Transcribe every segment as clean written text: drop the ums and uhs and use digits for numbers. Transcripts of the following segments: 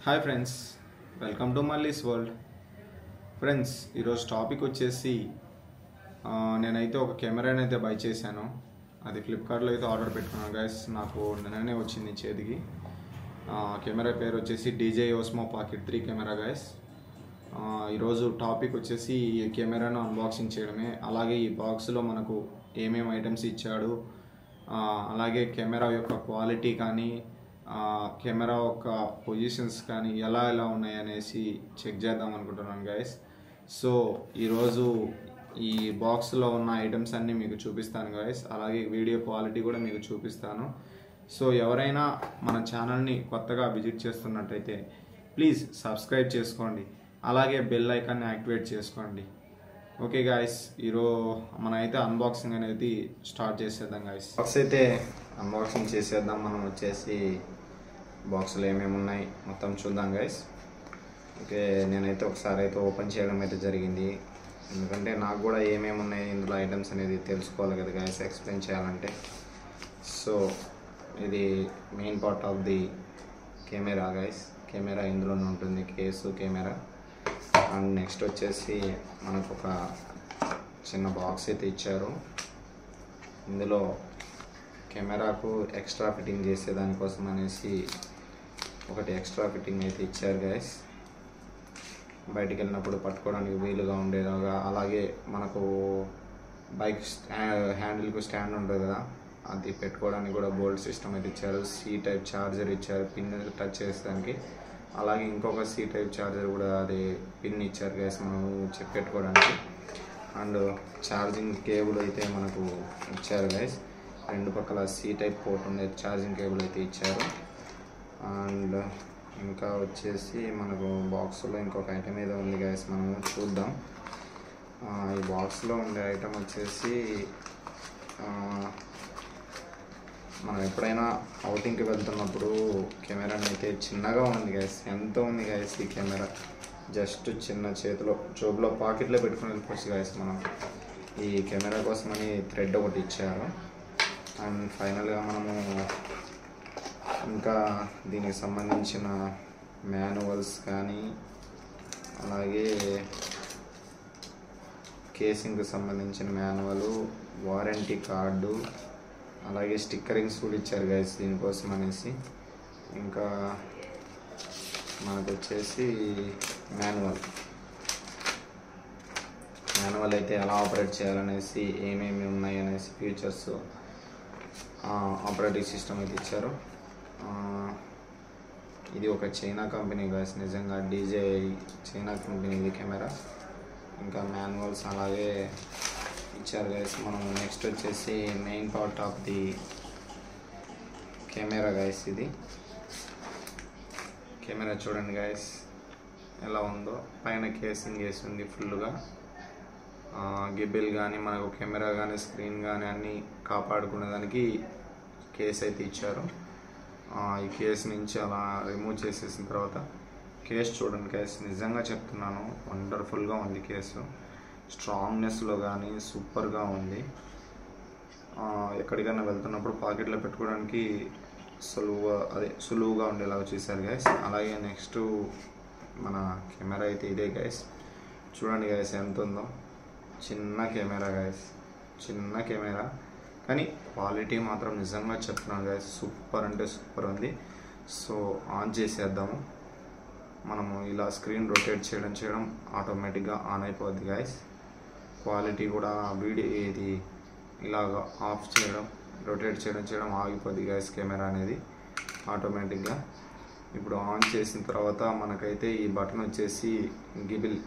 Hi friends, welcome to Malli's world. Friends, ఈరోజు topic వచ్చేసి నేనైతే ఒక కెమెరాని అయితే బై చేశాను. అది ఫ్లిప్కార్ట్లో అయితే ఆర్డర్ పెట్టుకున్నాను గైస్. నాకు నిన్ననే వచ్చింది చేతికి. కెమెరా పేరు వచ్చేసి DJI Osmo Pocket 3 camera guys. ఈరోజు టాపిక్ వచ్చేసి ఈ కెమెరాను అన్బాక్సింగ్ చేయడమే. అలాగే ఈ బాక్స్లో మనకు ఏమేమి ఐటమ్స్ ఇచ్చాడు, అలాగే కెమెరా యొక్క క్వాలిటీ కానీ కెమెరా యొక్క పొజిషన్స్ కానీ ఎలా ఉన్నాయి అనేసి చెక్ చేద్దాం అనుకుంటున్నాను గైస్. సో ఈరోజు ఈ బాక్స్లో ఉన్న ఐటమ్స్ అన్నీ మీకు చూపిస్తాను గైస్. అలాగే వీడియో క్వాలిటీ కూడా మీకు చూపిస్తాను. సో ఎవరైనా మన ఛానల్ని కొత్తగా విజిట్ చేస్తున్నట్టయితే ప్లీజ్ సబ్స్క్రైబ్ చేసుకోండి. అలాగే బెల్ ఐకాన్ని యాక్టివేట్ చేసుకోండి. ఓకే గాయస్, ఈరోజు మనమైతే అన్బాక్సింగ్ అనేది స్టార్ట్ చేసేద్దాం గాయస్. బాక్స్ అయితే అన్బాక్సింగ్ చేసేద్దాం. మనం వచ్చేసి బాక్స్లో ఏమేమి ఉన్నాయి మొత్తం చూద్దాం గైస్. ఓకే, నేనైతే ఒకసారి అయితే ఓపెన్ చేయడం అయితే జరిగింది. ఎందుకంటే నాకు కూడా ఏమేమి ఉన్నాయి ఇందులో ఐటమ్స్ అనేది తెలుసుకోవాలి కదా గైస్, ఎక్స్ప్లెయిన్ చేయాలంటే. సో ఇది main part of the camera guys. Camera ఇందులోనే ఉంటుంది, కేసు కెమెరా. అండ్ నెక్స్ట్ వచ్చేసి మనకు ఒక చిన్న బాక్స్ అయితే ఇచ్చారు. ఇందులో కెమెరాకు ఎక్స్ట్రా ఫిట్టింగ్ చేసే దానికోసం అనేసి ఒకటి ఎక్స్ట్రా ఫిట్టింగ్ అయితే ఇచ్చారు గైస్. బయటికి వెళ్ళినప్పుడు పట్టుకోవడానికి వీలుగా ఉండేలాగా. అలాగే మనకు బైక్ హ్యాండిల్కు స్టాండ్ ఉంటుంది కదా, అది పెట్టుకోవడానికి కూడా బోల్ట్ సిస్టమ్ అయితే ఇచ్చారు. C టైప్ ఛార్జర్ ఇచ్చారు పిన్ టచ్ చేసేదానికి. అలాగే ఇంకొక C టైప్ ఛార్జర్ కూడా అది పిన్ ఇచ్చారు గైస్ మనం పెట్టుకోవడానికి. అండ్ ఛార్జింగ్ కేబుల్ అయితే మనకు ఇచ్చారు గైస్. రెండు పక్కల C టైప్ పోర్ట్ ఉండే ఛార్జింగ్ కేబుల్ అయితే ఇచ్చారు. అండ్ ఇంకా వచ్చేసి మనకు బాక్స్లో ఇంకొక ఐటమ్ ఏదో ఉంది గైస్, మనం చూద్దాం. ఈ బాక్స్లో ఉండే ఐటమ్ వచ్చేసి మనం ఎప్పుడైనా అవుటింగ్కి వెళ్తున్నప్పుడు కెమెరాని అయితే చిన్నగా ఉంది గైస్. ఎంత ఉంది గైస్ ఈ కెమెరా, జస్ట్ చిన్న చేతిలో జోబులో పాకెట్లో పెట్టుకుని వెళ్ళిపోవచ్చు గైస్. మనం ఈ కెమెరా కోసమని థ్రెడ్ ఒకటి ఇచ్చారు. అండ్ ఫైనల్గా మనము ఇంకా దీనికి సంబంధించిన మాన్యువల్స్ కానీ, అలాగే కేసింగ్కి సంబంధించిన మాన్యువల్, వారంటీ కార్డు, అలాగే స్టిక్కరింగ్స్ కూడా ఇచ్చారు గైస్ దీనికోసం అనేసి. ఇంకా మనకు వచ్చేసి మాన్యువల్ అయితే ఎలా ఆపరేట్ చేయాలనేసి, ఏమేమి ఉన్నాయి అనేసి ఫీచర్స్, ఆపరేటింగ్ సిస్టమ్ అయితే ఇచ్చారు. ఇది ఒక చైనా కంపెనీ గైస్, నిజంగా DJI చైనా కంపెనీ ఇది కెమెరా. ఇంకా మాన్యువల్స్ అలాగే ఇచ్చారు గైస్. మనం నెక్స్ట్ వచ్చేసి main part of the camera guys. ఇది కెమెరా చూడండి గైస్ ఎలా ఉందో. పైన కేసింగ్ వేసి ఉంది ఫుల్గా. గిబెల్ కానీ మనకు కెమెరా కానీ స్క్రీన్ కానీ అన్నీ కాపాడుకునేదానికి కేస్ అయితే ఇచ్చారు. ఈ కేసు నుంచి అలా రిమూవ్ చేసేసిన తర్వాత కేసు చూడండి గైస్, నిజంగా చెప్తున్నాను వండర్ఫుల్గా ఉంది కేసు. స్ట్రాంగ్నెస్లో కానీ సూపర్గా ఉంది. ఎక్కడికైనా వెళ్తున్నప్పుడు పాకెట్లో పెట్టుకోవడానికి సులువుగా ఉండేలాగా చేశారు గైస్. అలాగే నెక్స్ట్ మన కెమెరా అయితే ఇదే గైస్. చూడండి గైస్ ఎంత ఉందో. చిన్న కెమెరా గైస్, చిన్న కెమెరా, కానీ క్వాలిటీ మాత్రం నిజంగా చెప్తున్నాను గైస్, సూపర్ అంటే సూపర్ ఉంది. సో ఆన్ చేసేద్దాము. మనము ఇలా స్క్రీన్ రొటేట్ చేయడం ఆటోమేటిక్గా ఆన్ అయిపోద్ది గైస్. క్వాలిటీ కూడా ఇది ఇలాగ ఆఫ్ చేయడం, రొటేట్ చేయడం ఆగిపోద్ది గైస్ కెమెరా అనేది ఆటోమేటిక్గా. ఇప్పుడు ఆన్ చేసిన తర్వాత మనకైతే ఈ బటన్ వచ్చేసి గిబిల్,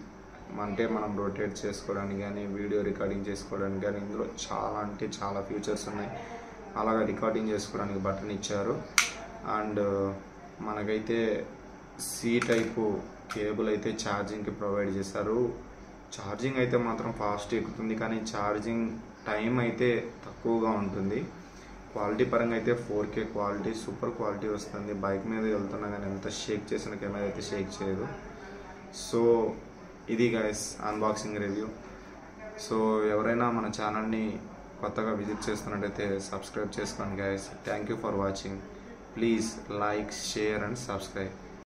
అంటే మనం రొటేట్ చేసుకోవడానికి కానీ, వీడియో రికార్డింగ్ చేసుకోవడానికి కానీ ఇందులో చాలా అంటే చాలా ఫీచర్స్ ఉన్నాయి. అలాగే రికార్డింగ్ చేసుకోవడానికి బటన్ ఇచ్చారు. అండ్ మనకైతే C టైపు కేబుల్ అయితే ఛార్జింగ్కి ప్రొవైడ్ చేశారు. ఛార్జింగ్ అయితే మాత్రం ఫాస్ట్ ఎక్కుతుంది, కానీ ఛార్జింగ్ టైం అయితే తక్కువగా ఉంటుంది. క్వాలిటీ పరంగా అయితే 4K క్వాలిటీ, సూపర్ క్వాలిటీ వస్తుంది. బైక్ మీద వెళ్తున్నా కానీ ఎంత షేక్ చేసిన కెమెరా అయితే షేక్ చేయదు. సో ఇది గైస్ అన్బాక్సింగ్ రివ్యూ. సో ఎవరైనా మన ఛానల్ని కొత్తగా విజిట్ చేస్తున్నట్టయితే సబ్స్క్రైబ్ చేసుకోండి guys. Thank you for watching. Please like, share and subscribe.